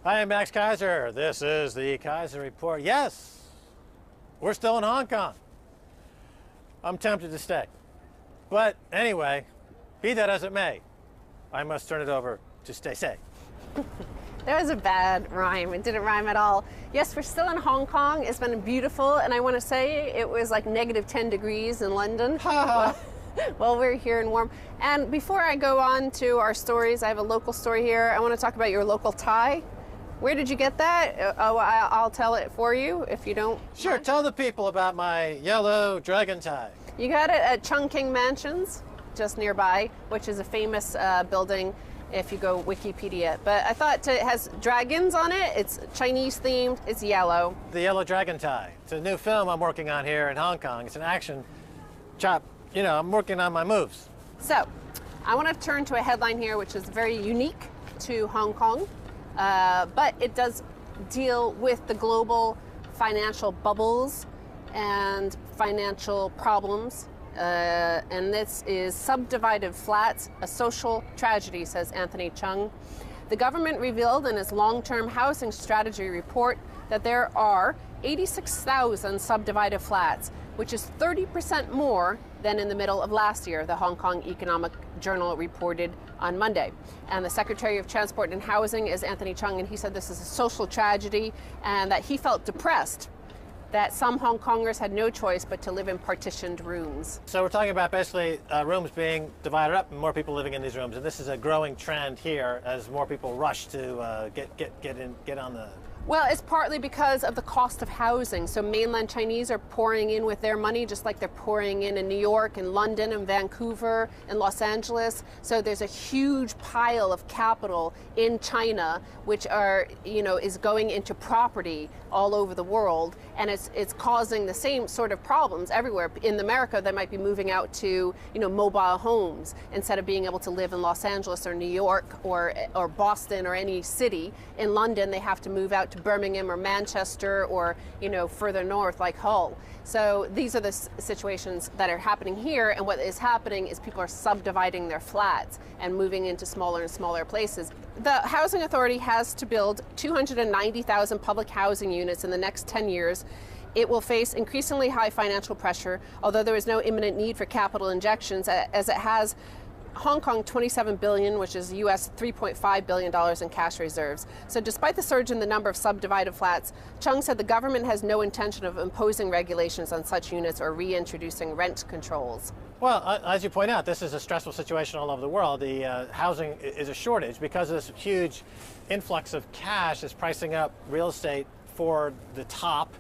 Hi, I'm Max Keiser. This is the Keiser Report. Yes, we're still in Hong Kong. I'm tempted to stay. But anyway, be that as it may, I must turn it over to Stay Safe. That was a bad rhyme. It didn't rhyme at all. Yes, we're still in Hong Kong. It's been beautiful, and I want to say it was like negative 10 degrees in London. Well, we're here and warm. And before I go on to our stories, I have a local story here. I want to talk about your local tie. Where did you get that? I'll tell it for you if you don't. Sure, mind. tell the people about my yellow dragon tie. You got it at Chungking Mansions, just nearby, which is a famous building if you go Wikipedia. But I thought it has dragons on it. It's Chinese themed. It's yellow. The yellow dragon tie. It's a new film I'm working on here in Hong Kong. It's an action chop. You know, I'm working on my moves. So, I want to turn to a headline here which is very unique to Hong Kong, but it does deal with the global financial bubbles and financial problems. And this is Subdivided Flats, a social tragedy, says Anthony Chung. The government revealed in its long-term housing strategy report that there are 86,000 subdivided flats, which is 30% more than in the middle of last year, the Hong Kong Economic Journal reported on Monday. And the Secretary of Transport and Housing is Anthony Chung, and he said this is a social tragedy and that he felt depressed that some Hong Kongers had no choice but to live in partitioned rooms. So we're talking about basically rooms being divided up and more people living in these rooms. And this is a growing trend here as more people rush to get on the... Well, it's partly because of the cost of housing. So mainland Chinese are pouring in with their money, just like they're pouring in New York and London and Vancouver and Los Angeles. So there's a huge pile of capital in China, which are, is going into property all over the world. And it's causing the same sort of problems everywhere. In America, they might be moving out to, mobile homes instead of being able to live in Los Angeles or New York or Boston or any city. In London, they have to move out to Birmingham or Manchester or further north like Hull. So these are the situations that are happening here, and what is happening is people are subdividing their flats and moving into smaller and smaller places. The Housing Authority has to build 290,000 public housing units in the next 10 years. It will face increasingly high financial pressure, although there is no imminent need for capital injections, as it has Hong Kong $27 billion, which is US $3.5 billion in cash reserves. So despite the surge in the number of subdivided flats, Chung said the government has no intention of imposing regulations on such units or reintroducing rent controls. Well, as you point out, this is a stressful situation all over the world. The housing is a shortage because of this huge influx of cash is pricing up real estate for the top.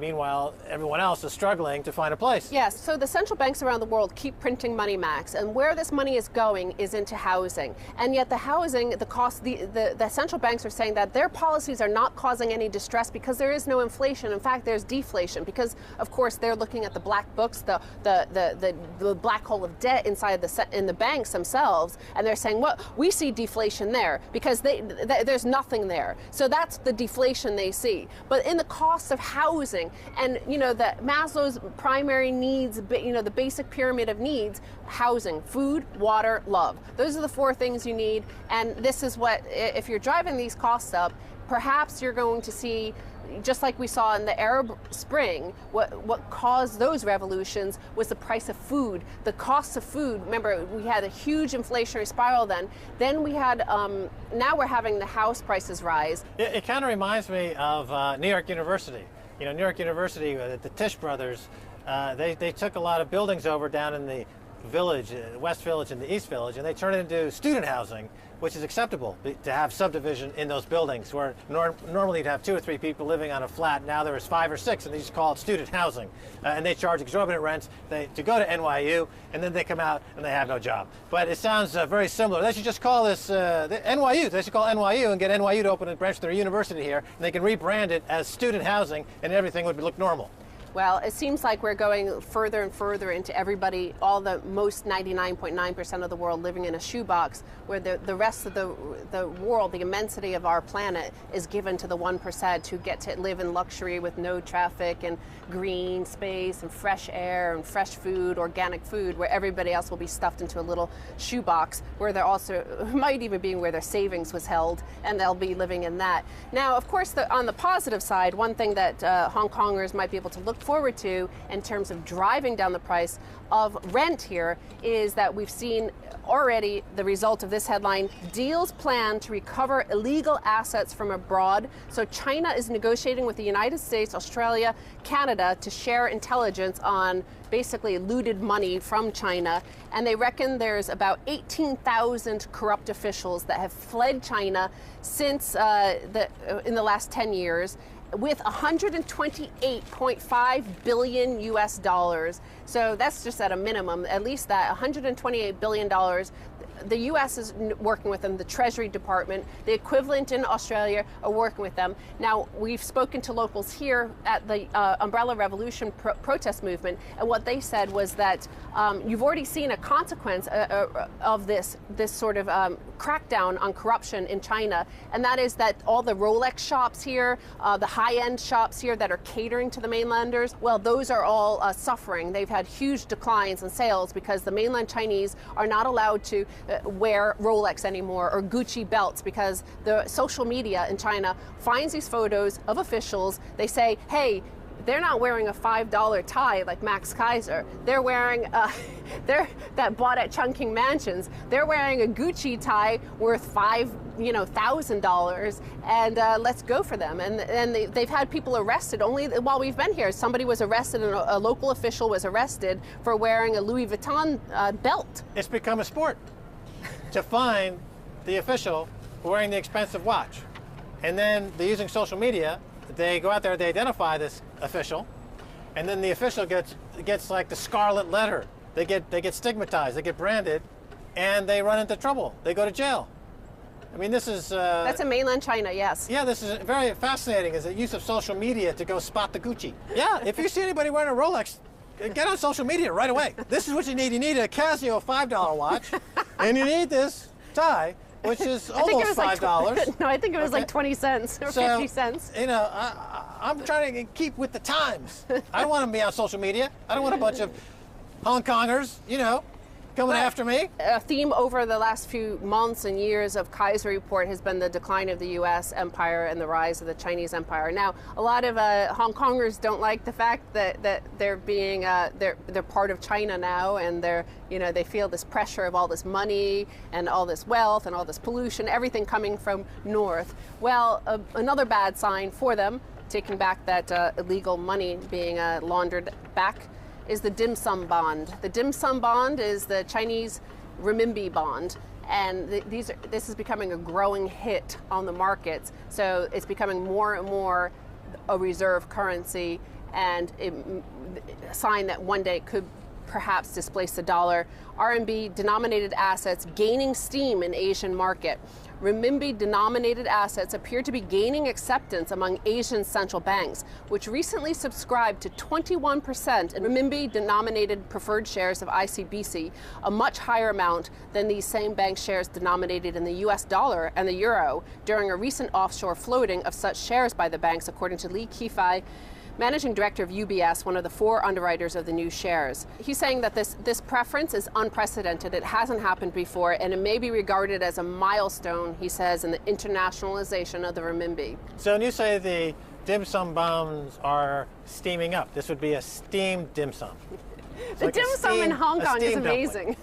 Meanwhile, everyone else is struggling to find a place. Yes, so the central banks around the world keep printing money, Max, and where this money is going is into housing. And yet the housing, the central banks are saying that their policies are not causing any distress because there is no inflation. In fact, there's deflation because, of course, they're looking at the black books, the black hole of debt inside in the banks themselves, and they're saying, well, we see deflation there because there's nothing there. So that's the deflation they see. But in the cost of housing, and the Maslow's primary needs, the basic pyramid of needs, housing, food, water, love. Those are the four things you need, and this is what, if you're driving these costs up, perhaps you're going to see, just like we saw in the Arab Spring, what caused those revolutions was the price of food, the cost of food. Remember, we had a huge inflationary spiral then. Then we had, now we're having the house prices rise. It kind of reminds me of New York University. New York University, the Tisch brothers, they took a lot of buildings over down in the village, West Village and the East Village, and they turned it into student housing, which is acceptable to have subdivision in those buildings where normally you'd have 2 or 3 people living on a flat. Now there is 5 or 6, and they just call it student housing. And they charge exorbitant rents to go to NYU, and then they come out and they have no job. But it sounds very similar. They should just call this NYU. They should call NYU and get NYU to open a branch of their university here, and they can rebrand it as student housing, and everything would look normal. Well, it seems like we're going further and further into everybody, all the most 99.9% of the world living in a shoebox, where the rest of the world, the immensity of our planet, is given to the 1% who get to live in luxury with no traffic and green space and fresh air and fresh food, organic food, where everybody else will be stuffed into a little shoebox where they're also, might even be where their savings was held, and they'll be living in that. Now, of course, on the positive side, one thing that Hong Kongers might be able to look forward to in terms of driving down the price of rent here is that we've seen already the result of this headline: deals planned to recover illegal assets from abroad. So China is negotiating with the United States, Australia, Canada to share intelligence on basically looted money from China, and they reckon there's about 18,000 corrupt officials that have fled China since in the last 10 years, with 128.5 billion US dollars. So that's just at a minimum, at least that 128 billion dollars. The US is working with them, the Treasury Department, the equivalent in Australia are working with them. Now, we've spoken to locals here at the Umbrella Revolution protest movement, and what they said was that you've already seen a consequence of this sort of crackdown on corruption in China, and that is that all the Rolex shops here, the high-end shops here that are catering to the mainlanders, well, those are all suffering. They've had huge declines in sales because the mainland Chinese are not allowed to wear Rolex anymore or Gucci belts, because the social media in China finds these photos of officials. They say, hey, they're not wearing a $5 tie like Max Keiser. They're wearing, that bought at Chungking Mansions. They're wearing a Gucci tie worth $1,000, and let's go for them. And they've had people arrested only while we've been here. Somebody was arrested, and a local official was arrested for wearing a Louis Vuitton belt. It's become a sport to find the official wearing the expensive watch. And then they're using social media. They go out there, they identify this official, and then the official gets like the scarlet letter. They get stigmatized, they get branded, and they run into trouble. They go to jail. I mean, this is... That's in mainland China, yes. Yeah, this is very fascinating, is the use of social media to go spot the Gucci. Yeah, if you see anybody wearing a Rolex, get on social media right away. This is what you need. You need a Casio $5 watch, and you need this tie, which is almost $5. No, I think it was like 20 cents or 50 cents. You know, I'm trying to keep with the times. I don't want to be on social media. I don't want a bunch of Hong Kongers, you know, coming after me. A theme over the last few months and years of Keiser report has been the decline of the U.S. empire and the rise of the Chinese empire. Now, a lot of Hong Kongers don't like the fact that they're being they're part of China now, and they feel this pressure of all this money and all this wealth and all this pollution, everything coming from north. Well, another bad sign for them, taking back that illegal money being laundered back, is the dim sum bond. The dim sum bond is the Chinese renminbi bond, and this is becoming a growing hit on the markets. So it's becoming more and more a reserve currency, and a sign that one day it could perhaps displace the dollar. RMB denominated assets gaining steam in Asian market. Renminbi denominated assets appear to be gaining acceptance among Asian central banks, which recently subscribed to 21% in renminbi denominated preferred shares of ICBC, a much higher amount than these same bank shares denominated in the US dollar and the euro during a recent offshore floating of such shares by the banks, according to Li Kefei, Managing Director of UBS, one of the 4 underwriters of the new shares. He's saying that this preference is unprecedented. It hasn't happened before, and it may be regarded as a milestone, he says, in the internationalization of the renminbi. So when you say the dim sum bonds are steaming up, this would be a steamed dim sum. The like dim sum in Hong Kong is amazing.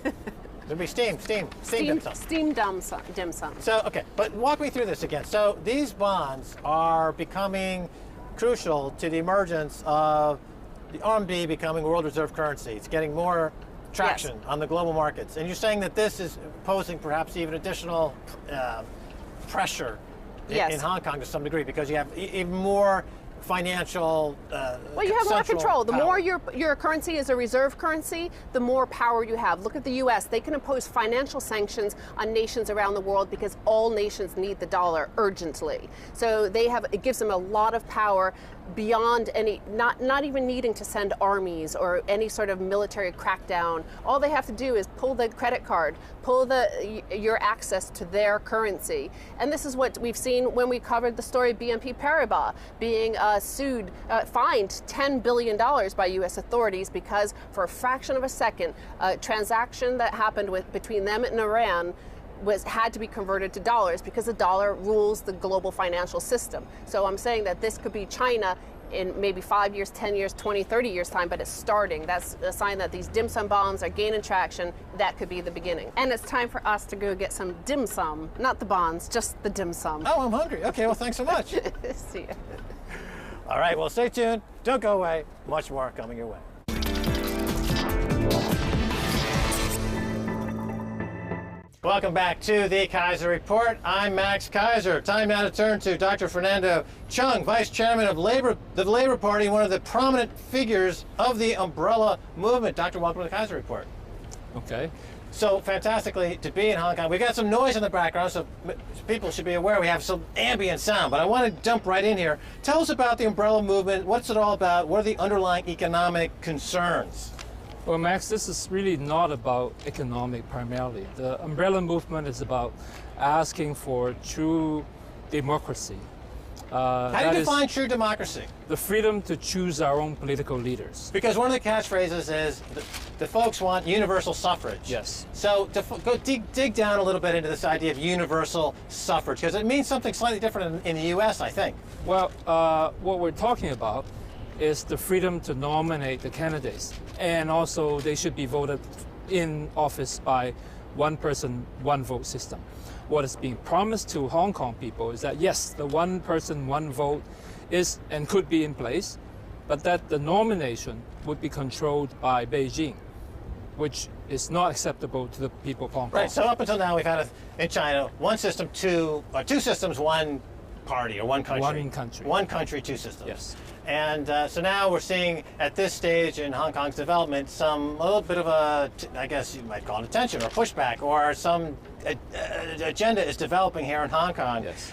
It'd be steam dim sum. Steam dim sum. So, okay, but walk me through this again. So these bonds are becoming crucial to the emergence of the RMB becoming world reserve currency. It's getting more traction on the global markets. And you're saying that this is posing perhaps even additional pressure in Hong Kong to some degree, because you have even more financial Well, you have more central control. The power. more your currency is a reserve currency, the more power you have. Look at the U.S. They can impose financial sanctions on nations around the world because all nations need the dollar urgently. So it gives them a lot of power beyond any, not even needing to send armies or any sort of military crackdown. All they have to do is pull the credit card, pull your access to their currency. And this is what we've seen when we covered the story of BNP Paribas being fined $10 billion by U.S. authorities because for a fraction of a second, a transaction that happened between them and Iran had to be converted to dollars because the dollar rules the global financial system. So I'm saying that this could be China in maybe 5 years, 10 years, 20, 30 years time, but it's starting. That's a sign that these dim sum bonds are gaining traction. That could be the beginning. And it's time for us to go get some dim sum, not the bonds, just the dim sum. Oh, I'm hungry. Okay, well, thanks so much. See ya. All right, well, stay tuned. Don't go away. Much more coming your way. Welcome back to the Keiser Report. I'm Max Keiser. Time now to turn to Dr. Fernando Chung, Vice Chairman of the Labor Party, one of the prominent figures of the umbrella movement. Doctor, welcome to the Keiser Report. Okay. So fantastically to be in Hong Kong. We've got some noise in the background, so people should be aware we have some ambient sound, but I want to jump right in here. Tell us about the umbrella movement. What's it all about? What are the underlying economic concerns? Well, Max, this is really not about economic primarily. The umbrella movement is about asking for true democracy. How do you define true democracy? The freedom to choose our own political leaders. Because one of the catchphrases is the folks want universal suffrage. Yes. So to go dig down a little bit into this idea of universal suffrage, because it means something slightly different in the U.S., I think. Well, what we're talking about is the freedom to nominate the candidates, and also they should be voted in office by one person, one vote system. What is being promised to Hong Kong people is that yes, the one person, one vote is and could be in place, but that the nomination would be controlled by Beijing, which is not acceptable to the people of Hong Kong. Right, so up until now we've had in China one system, two systems, one party or one country. One country. One country, two systems. Yes. And so now we're seeing at this stage in Hong Kong's development a little bit of a, I guess you might call it a tension or pushback, or some agenda is developing here in Hong Kong. Yes.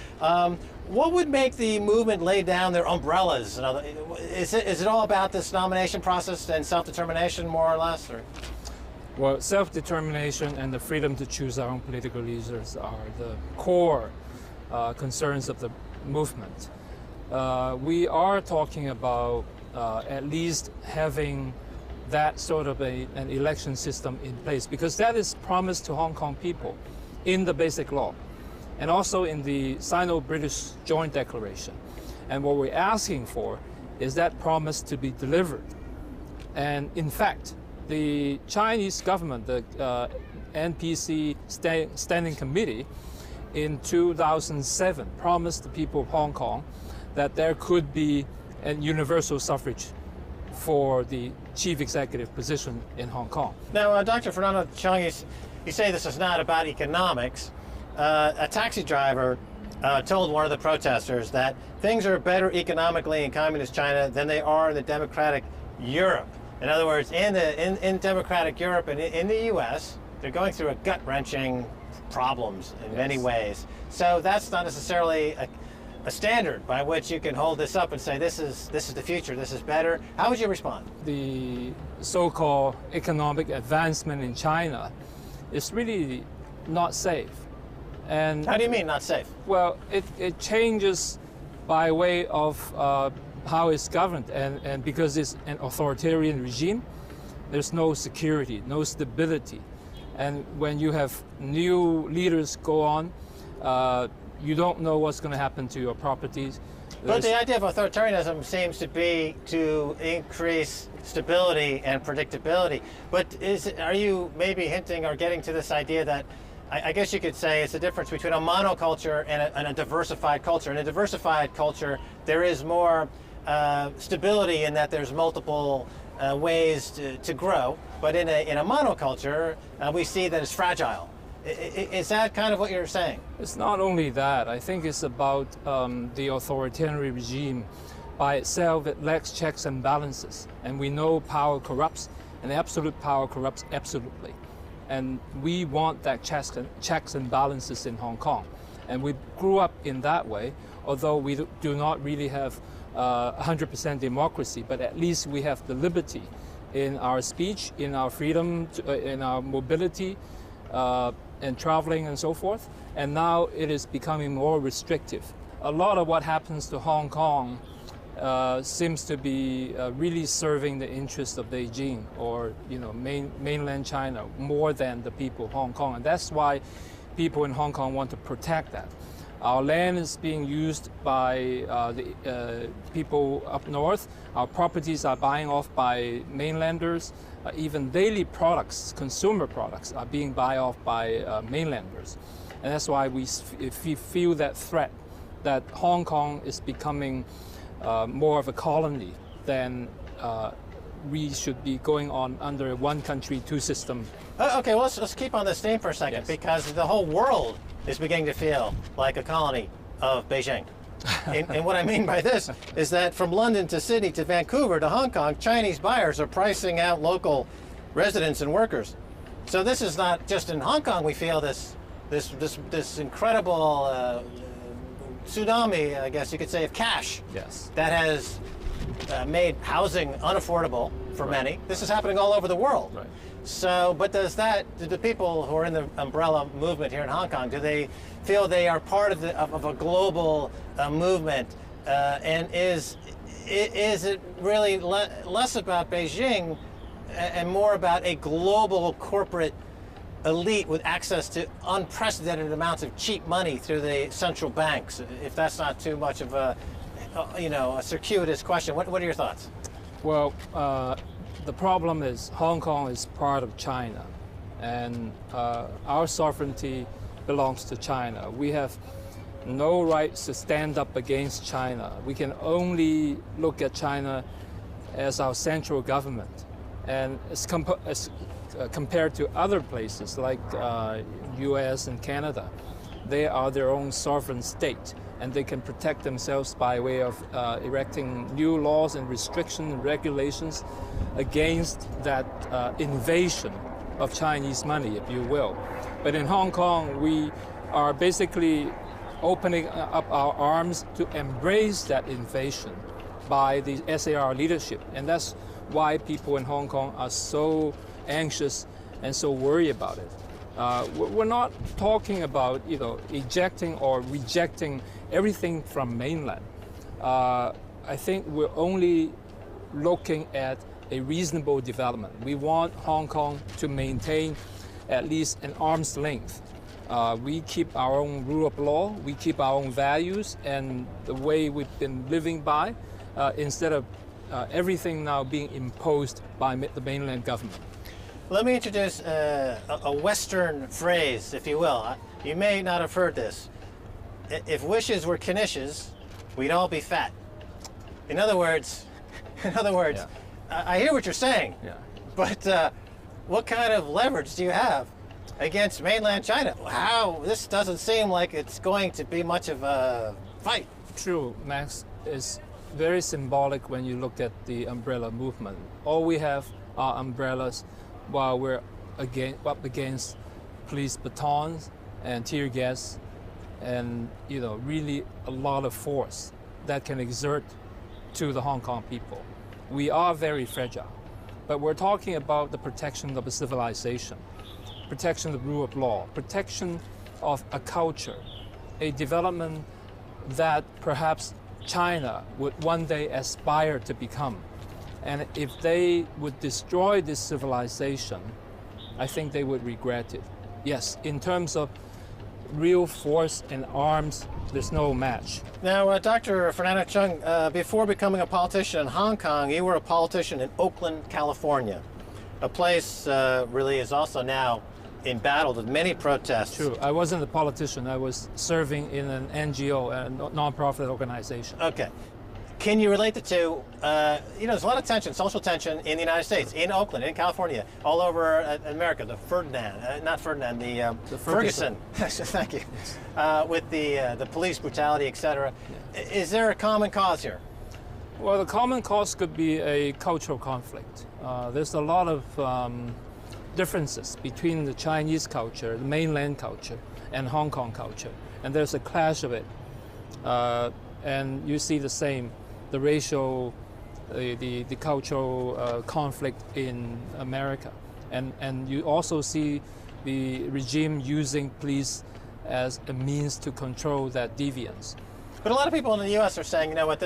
What would make the movement lay down their umbrellas? Is it all about this nomination process and self-determination, more or less? Or? Well, self-determination and the freedom to choose our own political leaders are the core concerns of the movement. We are talking about at least having that sort of an election system in place, because that is promised to Hong Kong people in the Basic Law and also in the Sino-British Joint Declaration. And what we're asking for is that promise to be delivered. And in fact, the Chinese government, the NPC Standing Committee, in 2007 promised the people of Hong Kong that there could be a universal suffrage for the chief executive position in Hong Kong. Now, Dr. Fernando Chung, you say this is not about economics. A taxi driver told one of the protesters that things are better economically in communist China than they are in the democratic Europe. In other words, in democratic Europe and in the U.S., they're going through a gut-wrenching problems in many ways. So that's not necessarily a standard by which you can hold this up and say this is the future, this is better. How would you respond? The so-called economic advancement in China is really not safe. And how do you mean not safe? Well, it changes by way of how it's governed, and because it's an authoritarian regime, there's no security, no stability. And when you have new leaders go on, you don't know what's going to happen to your properties. But the idea of authoritarianism seems to be to increase stability and predictability. But are you maybe hinting or getting to this idea that I guess you could say it's the difference between a monoculture and a diversified culture. In a diversified culture, there is more stability in that there's multiple ways to grow. But in a monoculture, we see that it's fragile. Is that kind of what you're saying? It's not only that. I think it's about the authoritarian regime by itself, it lacks checks and balances. And we know power corrupts, and absolute power corrupts absolutely. And we want that checks and balances in Hong Kong. And we grew up in that way, although we do not really have 100% democracy, but at least we have the liberty in our speech, in our freedom, in our mobility, and traveling and so forth. And now it is becoming more restrictive. A lot of what happens to Hong Kong seems to be really serving the interests of Beijing or mainland China more than the people of Hong Kong. And that's why people in Hong Kong want to protect that. Our land is being used by the people up north. Our properties are buying off by mainlanders. Even daily products, consumer products, are being bought off by mainlanders. And that's why we feel that threat that Hong Kong is becoming more of a colony than we should be going on under a one country, two system. Okay, well, let's keep on this theme for a second, Yes. because the whole world is beginning to feel like a colony of Beijing. And what I mean by this is that from London to Sydney to Vancouver to Hong Kong, Chinese buyers are pricing out local residents and workers. So this is not just in Hong Kong we feel this incredible tsunami, I guess you could say, of cash. Yes. That has made housing unaffordable for many. This is happening all over the world. Right. So, but do the people who are in the umbrella movement here in Hong Kong, do they feel they are part of a global movement? And is it really less about Beijing and more about a global corporate elite with access to unprecedented amounts of cheap money through the central banks? If that's not too much of a circuitous question, what are your thoughts? Well, the problem is Hong Kong is part of China, and our sovereignty belongs to China. We have no rights to stand up against China. We can only look at China as our central government. And as compared to other places like US and Canada, they are their own sovereign state, and they can protect themselves by way of erecting new laws and restrictions and regulations against that invasion of Chinese money, if you will. But in Hong Kong, we are basically opening up our arms to embrace that invasion by the SAR leadership. And that's why people in Hong Kong are so anxious and so worried about it. We're not talking about ejecting or rejecting everything from mainland. I think we're only looking at a reasonable development. We want Hong Kong to maintain at least an arm's length. We keep our own rule of law, we keep our own values and the way we've been living by, instead of everything now being imposed by the mainland government. Let me introduce a Western phrase, if you will. You may not have heard this. If wishes were knishes, we'd all be fat. In other words, Yeah. I hear what you're saying, Yeah. but what kind of leverage do you have against mainland China? This doesn't seem like it's going to be much of a fight. True, Max, is very symbolic when you look at the umbrella movement. All we have are umbrellas while we're up against police batons and tear gas and really a lot of force that can exert to the Hong Kong people. We are very fragile, but we're talking about the protection of a civilization, protection of the rule of law, protection of a culture, a development that perhaps China would one day aspire to become. And if they would destroy this civilization, I think they would regret it. Yes, in terms of real force and arms, there's no match. Now, Dr. Fernando Chung, before becoming a politician in Hong Kong, you were a politician in Oakland, California. A place really is also now embattled with many protests. True, I wasn't a politician. I was serving in an NGO, a non-profit organization. Okay. Can you relate the two? There's a lot of tension, social tension in the United States, in Oakland, in California, all over America. The Ferguson. Thank you. With the police brutality, etc. Yeah. Is there a common cause here? Well, the common cause could be a cultural conflict. There's a lot of differences between the Chinese culture, the mainland culture, and Hong Kong culture, and there's a clash of it. And you see the same, the racial, the cultural conflict in America, and you also see the regime using police as a means to control that deviance. But a lot of people in the U.S. are saying, you know what,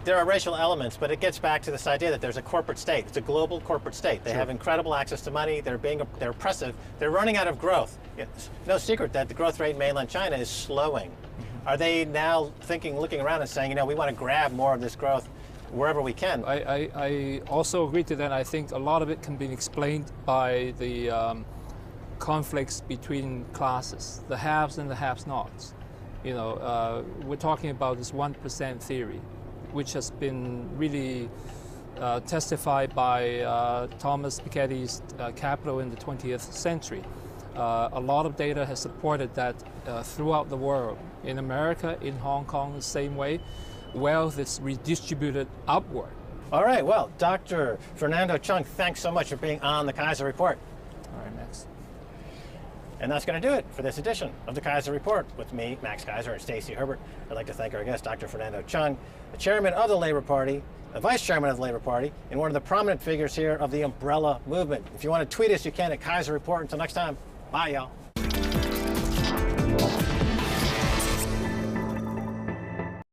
there are racial elements, but it gets back to this idea that there's a corporate state. It's a global corporate state. They have incredible access to money. They're oppressive. They're running out of growth. It's no secret that the growth rate in mainland China is slowing. Are they now looking around and saying, you know, we want to grab more of this growth wherever we can? I also agree to that. I think a lot of it can be explained by the conflicts between classes, the haves and the have-nots. You know, we're talking about this 1% theory, which has been really testified by Thomas Piketty's Capital in the 20th century. A lot of data has supported that throughout the world. In America, in Hong Kong, the same way, wealth is redistributed upward. All right, well, Dr. Fernando Chung, thanks so much for being on the Keiser Report. All right, next. And that's going to do it for this edition of the Keiser Report with me, Max Keiser, and Stacey Herbert. I'd like to thank our guest, Dr. Fernando Chung, the chairman of the Labor Party, the vice chairman of the Labor Party, and one of the prominent figures here of the umbrella movement. If you want to tweet us, you can at Keiser Report. Until next time, bye, y'all.